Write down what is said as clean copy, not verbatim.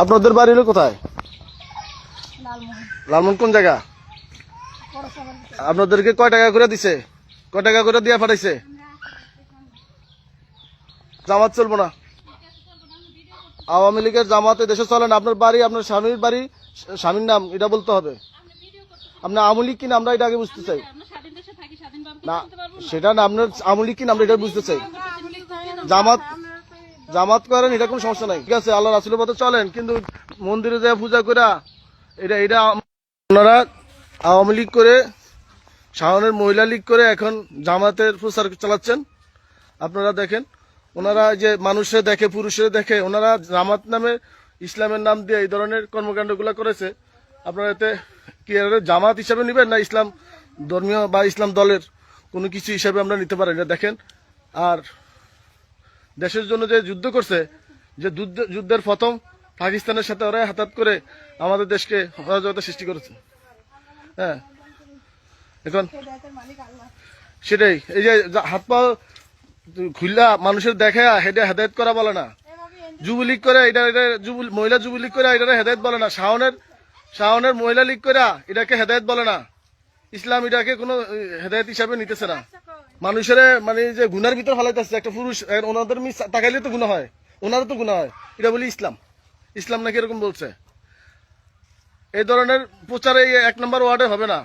আপনাদের বাড়ি হলো কোথায়? লালমোহন কোন জায়গা? আপনাদেরকে কয় টাকা করে দিছে? কয় টাকা করে দিয়া পাঠাইছে? জামাত চলবো না, আওয়ামী লীগের জামাতে দেশে চলে না। আপনার বাড়ি, আপনার স্বামীর বাড়ি, স্বামীর নাম এটা বলতে হবে। আপনার আওয়ামী লীগ কিনা আমরা এটা আগে বুঝতে চাই। না সেটা না, আপনার আওয়ামী লীগ কিনা আমরা এটা বুঝতে চাই। জামাত জামাত করেন, এটা কোনো সমস্যা নাই, ঠিক আছে, আল্লাহ রাসূলের পথে চলেন, কিন্তু মন্দিরে যায় পূজা করা এটা ওনারা আওয়ামী লীগ করে, শাওনের মহিলা লীগ করে এখন জামাতের প্রচার চালাচ্ছেন। আপনারা দেখেন, ওনারা যে মানুষে দেখে, পুরুষে দেখে, ওনারা জামাত নামে ইসলামের নাম দিয়ে এই ধরনের কর্মকাণ্ডগুলো করেছে। আপনারা এতে কি জামাত হিসাবে নেবেন না ইসলাম ধর্মীয় বা ইসলাম দলের কোনো কিছু হিসাবে আমরা নিতে পারি না? দেখেন, আর দেশের জন্য যে যুদ্ধ করছে, যে যুদ্ধের প্রথম পাকিস্তানের সাথে ওরা হাতাত করে আমাদের দেশকে অরাজকতা সৃষ্টি করেছে। হ্যাঁ, এখন সেটাই, এই যে হাত পা খুললা মানুষের দেখে হেডে হেদায়ত করা বলে না, যুবলীগ করে এটা মহিলা যুবলীগ করে এটা হেদায়ত বলে না, শাওনের মহিলা লীগ করে এটাকে হেদায়ত বলে না। ইসলাম এটাকে কোনো হেদায়ত হিসাবে নিতেছে না। মানুষের মানে যে গুনার ভিতর ফেলাইতেছে একটা পুরুষ, ওনাদের তাকাইলে তো গুণা হয়, ওনারও তো গুণা হয়, এটা বলি ইসলাম নাকি এরকম বলছে। এই ধরনের প্রচারে 1 নম্বর ওয়ার্ডে হবে না।